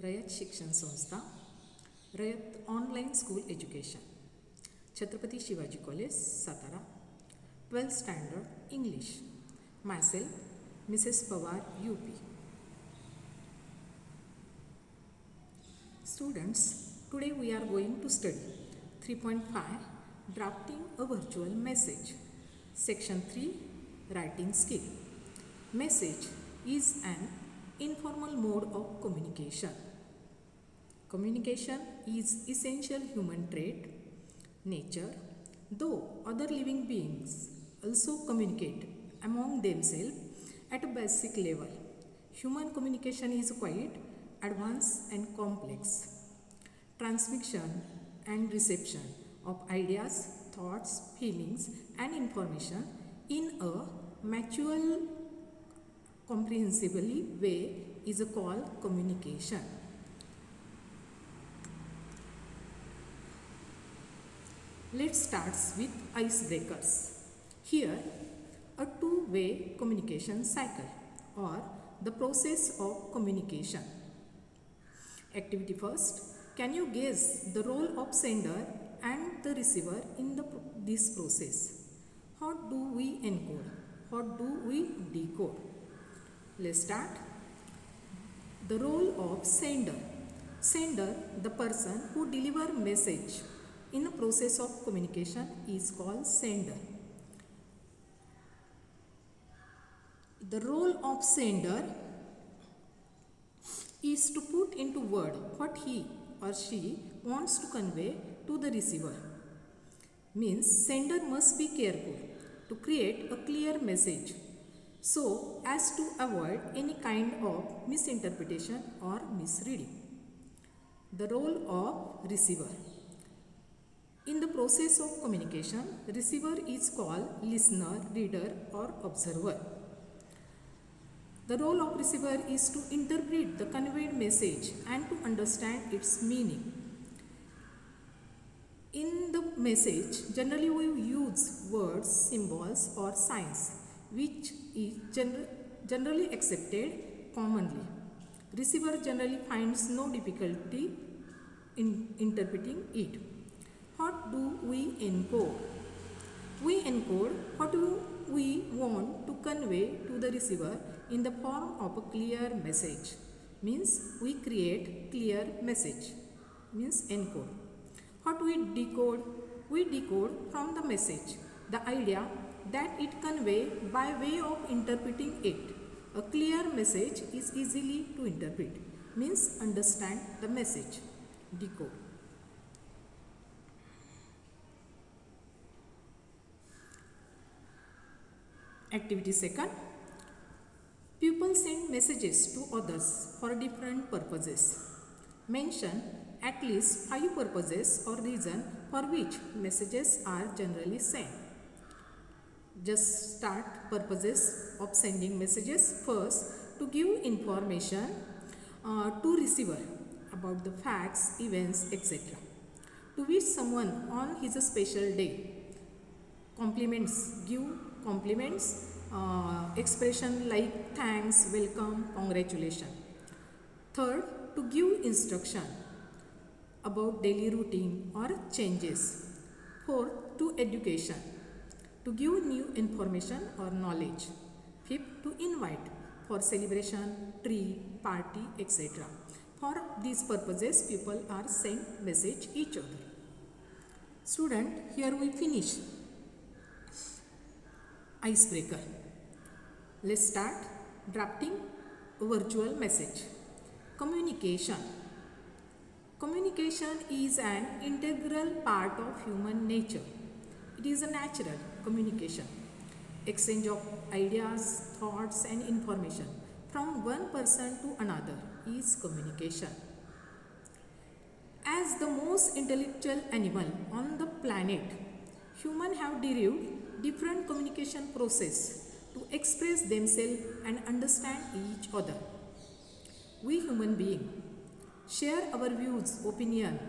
रयत शिक्षण संस्था, Rayat online school education, Chhatrapati Shivaji college, Satara, 12th standard English. Myself, Mrs. Pawar, UP. Students, today we are going to study 3.5 Drafting a Virtual Message. Section 3 Writing Skill. Message is an informal mode of communication. Communication is essential human trait, nature, though other living beings also communicate among themselves at a basic level. Human communication is quite advanced and complex. Transmission and reception of ideas, thoughts, feelings and information in a mutual comprehensibly way is called communication. Let's start with icebreakers. Here, a two-way communication cycle or the process of communication. Activity first. Can you guess the role of sender and the receiver in this process? How do we encode? How do we decode? Let's start. The role of sender. Sender, the person who delivers message in a process of communication, is called sender. The role of sender is to put into word what he or she wants to convey to the receiver. Means sender must be careful to create a clear message so as to avoid any kind of misinterpretation or misreading. The role of receiver. In the process of communication, receiver is called listener, reader or observer. The role of receiver is to interpret the conveyed message and to understand its meaning. In the message, generally we use words, symbols or signs which is generally accepted commonly. Receiver generally finds no difficulty in interpreting it. What do we encode? We encode what we want to convey to the receiver in the form of a clear message. Means we create clear message. Means encode. What we decode? We decode from the message the idea that it conveys by way of interpreting it. A clear message is easily to interpret. Means understand the message. Decode. Activity second. People send messages to others for different purposes. Mention at least 5 purposes or reasons for which messages are generally sent. Just start purposes of sending messages. First, to give information to receiver about the facts, events, etc. To wish someone on his special day. Compliments, give compliments, expression like thanks, welcome, congratulations. Third, to give instruction about daily routine or changes. Fourth, to education, to give new information or knowledge. Fifth, to invite for celebration, tree, party, etc. For these purposes, people are sent message each other. Student, here we finish icebreaker. Let's start drafting a virtual message. Communication. Communication is an integral part of human nature. It is a natural communication. Exchange of ideas, thoughts and information from one person to another is communication. As the most intellectual animal on the planet, humans have derived different communication process to express themselves and understand each other. We human beings share our views, opinion,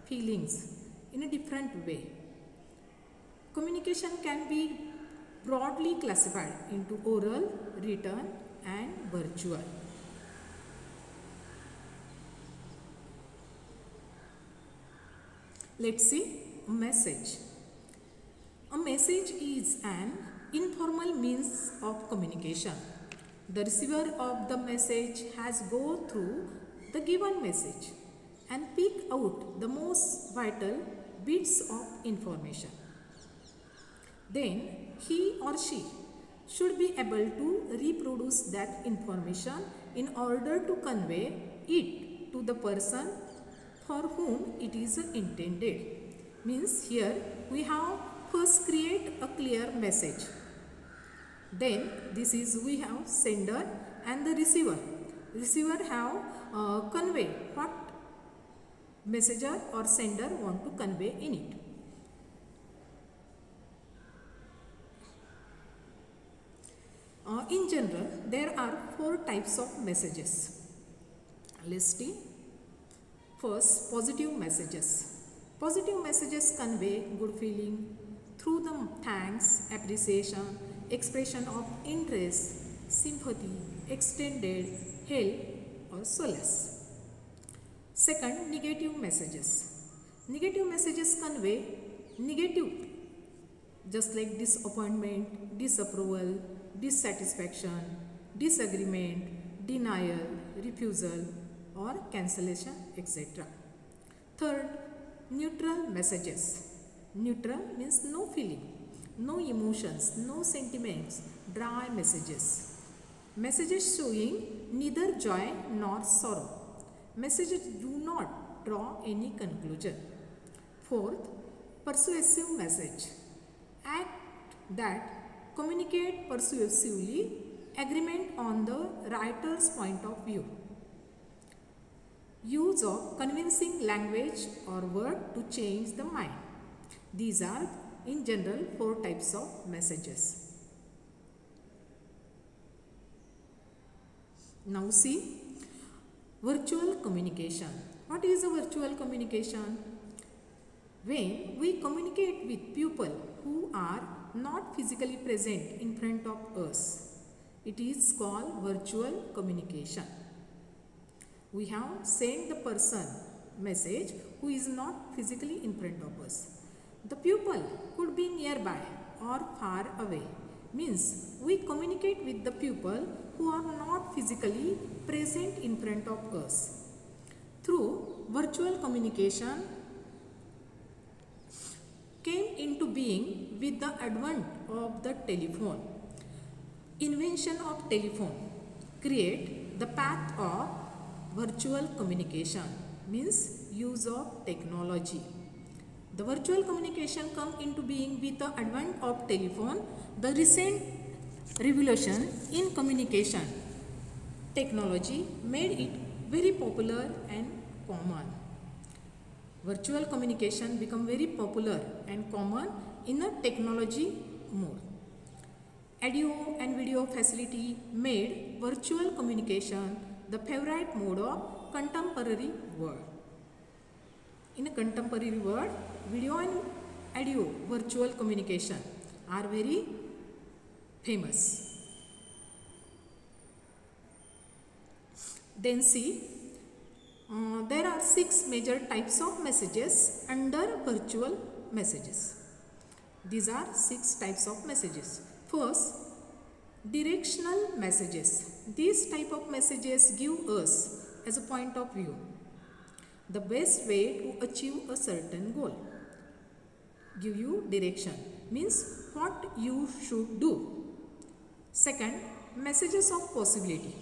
feelings in a different way. Communication can be broadly classified into oral, written and virtual. Let's see a message. A message is an informal means of communication. The receiver of the message has go through the given message and pick out the most vital bits of information. Then he or she should be able to reproduce that information in order to convey it to the person for whom it is intended. Means here we have first create a clear message. Then this is we have sender and the receiver. Receiver have convey what messenger or sender want to convey in it. In general, there are 4 types of messages. Let's see. First, positive messages. Positive messages convey good feeling through the thanks, appreciation, expression of interest, sympathy, extended help or solace. Second, negative messages. Negative messages convey negative, just like disappointment, disapproval, dissatisfaction, disagreement, denial, refusal or cancellation, etc. Third, neutral messages. Neutral means no feeling, no emotions, no sentiments, dry messages. Messages showing neither joy nor sorrow. Messages do not draw any conclusion. Fourth, persuasive message. Act that communicate persuasively agreement on the writer's point of view. Use of convincing language or word to change the mind. These are in general 4 types of messages. Now see virtual communication. What is a virtual communication? When we communicate with people who are not physically present in front of us, it is called virtual communication. We have sent the person message who is not physically in front of us. The pupil could be nearby or far away. Means we communicate with the pupil who are not physically present in front of us. Through virtual communication came into being with the advent of the telephone. Invention of telephone create the path of virtual communication, means use of technology. The virtual communication come into being with the advent of telephone, the recent revolution in communication technology made it very popular and common. Virtual communication become very popular and common in a technology mode. Audio and video facility made virtual communication the favorite mode of contemporary world. In a contemporary world, video and audio virtual communication are very famous. Then see, there are 6 major types of messages under virtual messages. These are 6 types of messages. First, directional messages. These type of messages give us as a point of view the best way to achieve a certain goal. Give you direction, means what you should do. Second, messages of possibility.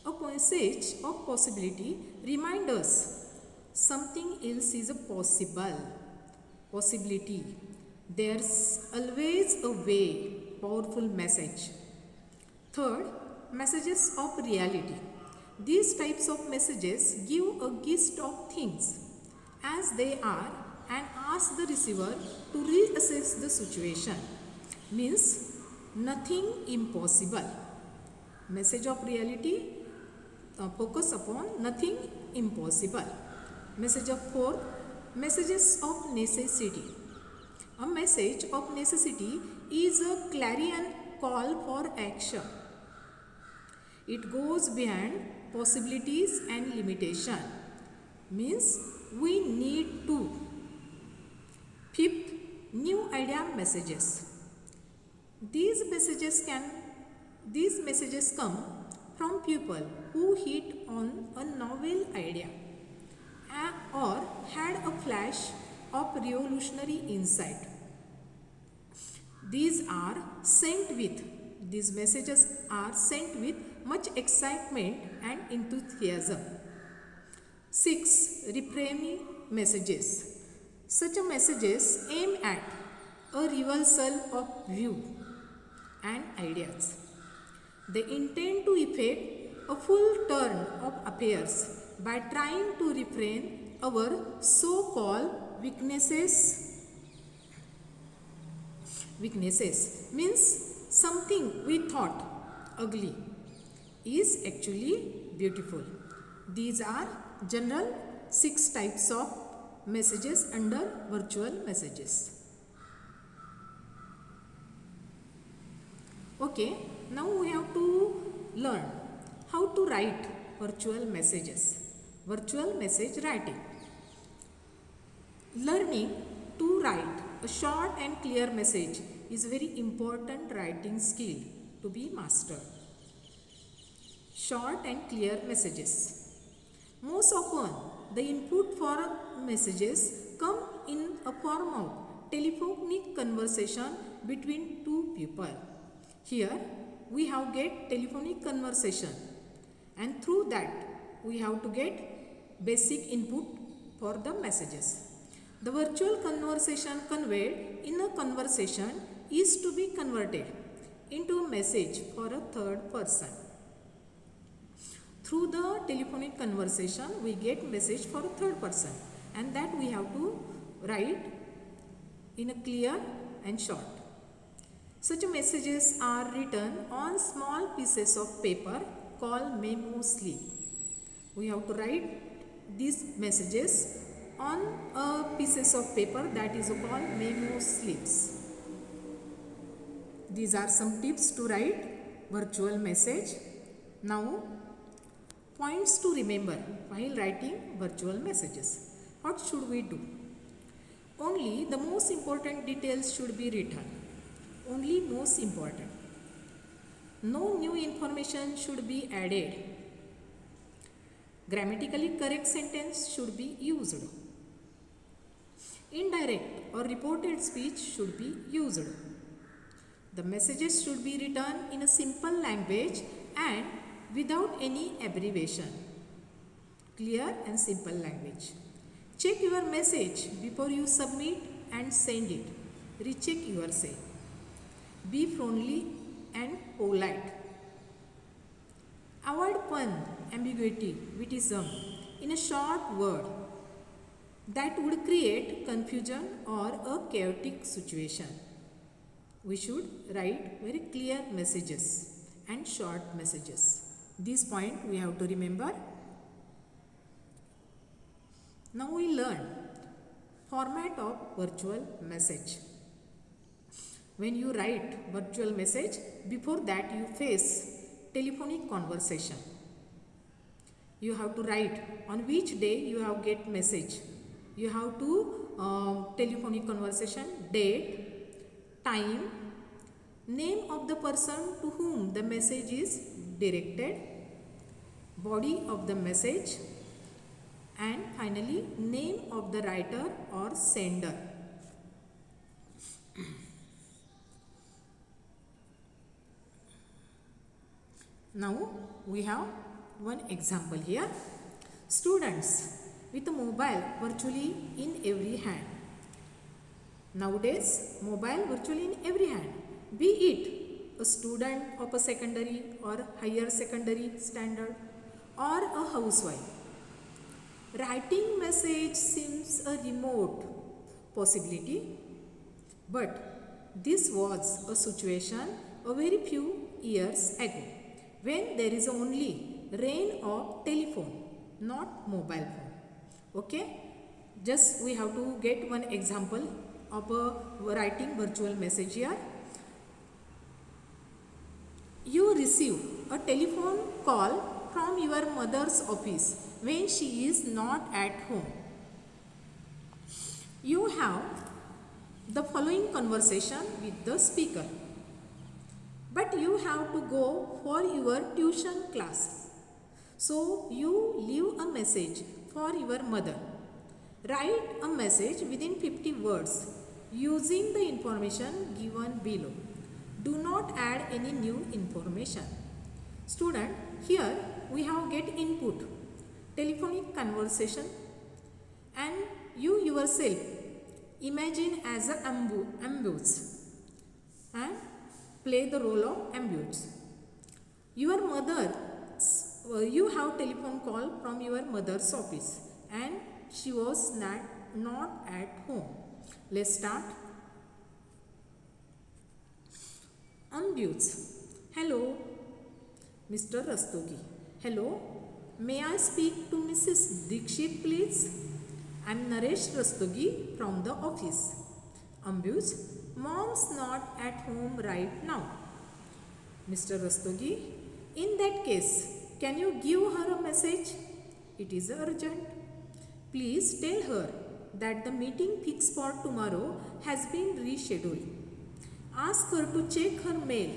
A message of possibility reminds us something else is a possibility. There's always a way, powerful message. Third, messages of reality. These types of messages give a gist of things as they are and ask the receiver to reassess the situation. Means nothing impossible. Message of reality focus upon nothing impossible. Message of fourth, messages of necessity. A message of necessity is a clarion call for action. It goes beyond possibilities and limitation. Means we need to Fifth, new idea messages. These messages come from people who hit on a novel idea or had a flash of revolutionary insight. These messages are sent with much excitement and enthusiasm. 6. Reframing messages. Such messages aim at a reversal of view and ideas. They intend to effect a full turn of affairs by trying to reframe our so-called weaknesses means something we thought ugly is actually beautiful. These are general 6 types of messages under virtual messages. Okay, now we have to learn how to write virtual messages. Virtual message writing. Learning to write a short and clear message is a very important writing skill to be mastered. Short and clear messages. Most often, the input for messages come in a form of telephonic conversation between two people. Here, we have get telephonic conversation, and through that, we have to get basic input for the messages. The virtual conversation conveyed in a conversation is to be converted into a message for a third person. Through the telephonic conversation, we get message for a third person, and that we have to write in a clear and short. Such messages are written on small pieces of paper called memo slip. We have to write these messages on pieces of paper that is called memo slips. These are some tips to write virtual message. Now, points to remember while writing virtual messages. What should we do? Only the most important details should be written. Only most important. No new information should be added. Grammatically correct sentence should be used. Indirect or reported speech should be used. The messages should be written in a simple language and without any abbreviation. Clear and simple language. Check your message before you submit and send it. Recheck yourself. Be friendly and polite. Avoid pun, ambiguity, witticism in a short word that would create confusion or a chaotic situation. We should write very clear messages and short messages. This point we have to remember. Now we learn format of virtual message. When you write virtual message, before that you face telephonic conversation. You have to write on which day you have get message. You have to telephonic conversation, date, time, name of the person to whom the message is directed, body of the message, and finally name of the writer or sender. Now we have one example here. Students with a mobile virtually in every hand. Nowadays, mobile virtually in every hand. Be it a student of a secondary or higher secondary standard or a housewife. Writing message seems a remote possibility, but this was a situation a very few years ago when there is only reign of telephone, not mobile phone. Okay, just we have to get one example of a writing virtual message here. You receive a telephone call from your mother's office when she is not at home. You have the following conversation with the speaker. But you have to go for your tuition class. So you leave a message for your mother. Write a message within 50 words using the information given below. Do not add any new information. Student, here we have get input, telephonic conversation, and you yourself imagine as a ambulance and play the role of ambulance. Your mother, you have telephone call from your mother's office and she was not at home. Let's start. Ambulance. Hello, Mr. Rastogi. Hello, may I speak to Mrs. Dikshit, please? I'm Naresh Rastogi from the office. Ambulance. Mom's not at home right now. Mr. Rastogi. In that case, can you give her a message? It is urgent. Please tell her that the meeting fixed for tomorrow has been rescheduled. Ask her to check her mail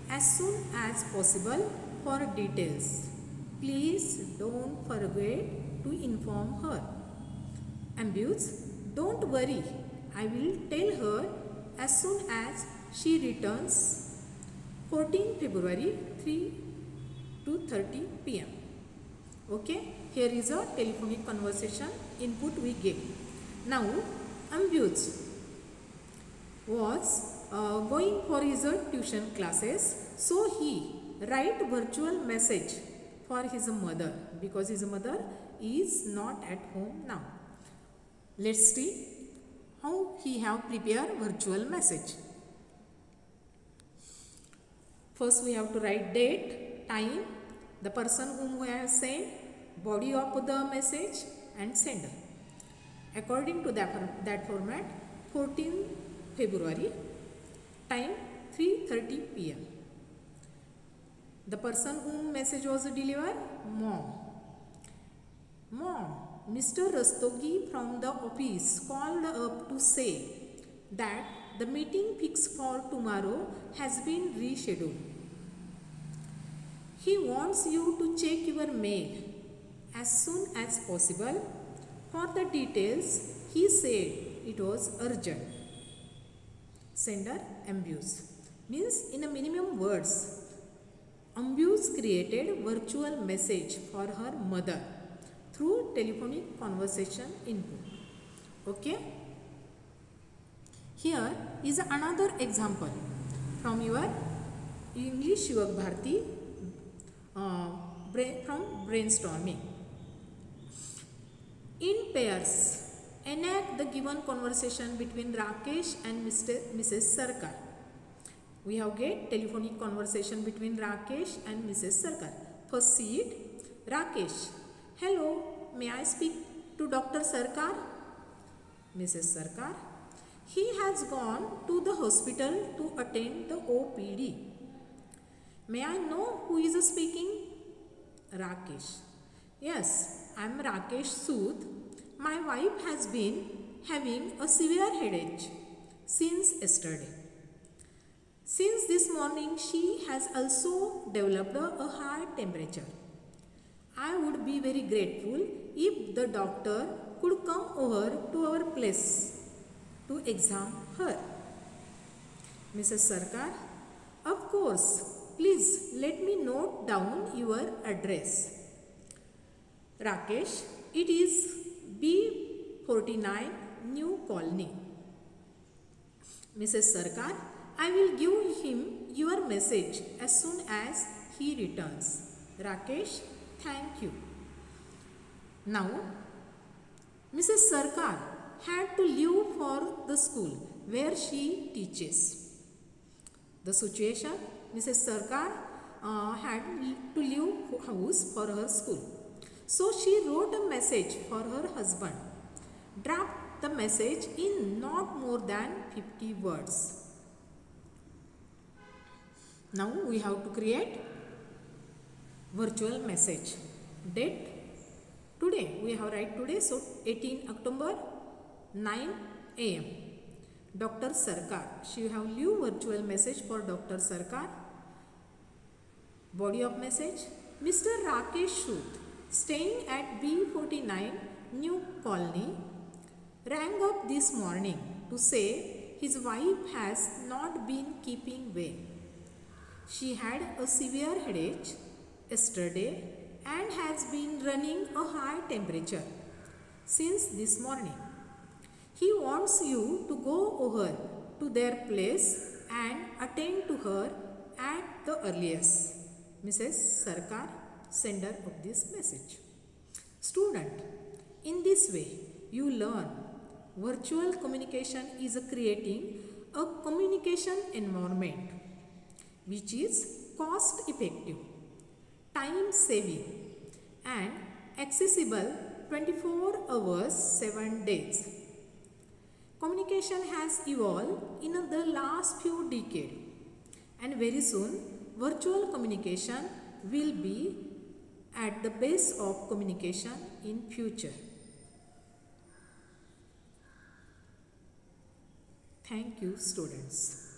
as soon as possible for details. Please don't forget to inform her. Ambulance, don't worry. I will tell her as soon as she returns. 14 February 3:30 p.m. Okay, here is a telephonic conversation input we gave. Now, ambulance was going for his tuition classes, so he write virtual message for his mother because his mother is not at home now. Let's see how he have prepared virtual message. First we have to write date, time, the person whom we have sent, body of the message and sender. According to that format, 14 February, time 3:30 p.m. The person whom message was delivered, Mom. Mom, Mr. Rastogi from the office called up to say that the meeting fixed for tomorrow has been rescheduled. He wants you to check your mail as soon as possible. For the details, he said it was urgent. Sender, ambulance. Means in a minimum words, ambulance created virtual message for her mother through telephonic conversation input. Okay. Here is another example from your English Yuvak Bharati from brainstorming. In pairs, enact the given conversation between Rakesh and Mrs. Sarkar. We have get telephonic conversation between Rakesh and Mrs. Sarkar. First see it. Rakesh. Hello, may I speak to Dr. Sarkar? Mrs. Sarkar. He has gone to the hospital to attend the OPD. May I know who is speaking? Rakesh. Yes, I am Rakesh Sood. My wife has been having a severe headache since yesterday. Since this morning, she has also developed a high temperature. I would be very grateful if the doctor could come over to our place to examine her. Mrs. Sarkar, of course, please let me note down your address. Rakesh, it is B49 New Colony. Mrs. Sarkar, I will give him your message as soon as he returns. Rakesh, thank you. Now, Mrs. Sarkar had to leave for the school where she teaches. The situation, Mrs. Sarkar had to leave house for her school. So she wrote a message for her husband. Draft the message in not more than 50 words. Now we have to create virtual message. Date today. We have write today. So 18 October 9 AM. Dr. Sarkar. She have leave virtual message for Dr. Sarkar. Body of message. Mr. Rakesh Shut, staying at B49 New Colony, rang up this morning to say his wife has not been keeping well. She had a severe headache yesterday and has been running a high temperature since this morning. He wants you to go over to their place and attend to her at the earliest. Mrs. Sarkar, sender of this message. Student, in this way you learn virtual communication is creating a communication environment which is cost effective, time saving and accessible 24 hours 7 days. Communication has evolved in the last few decades, and very soon virtual communication will be at the base of communication in future. Thank you, students.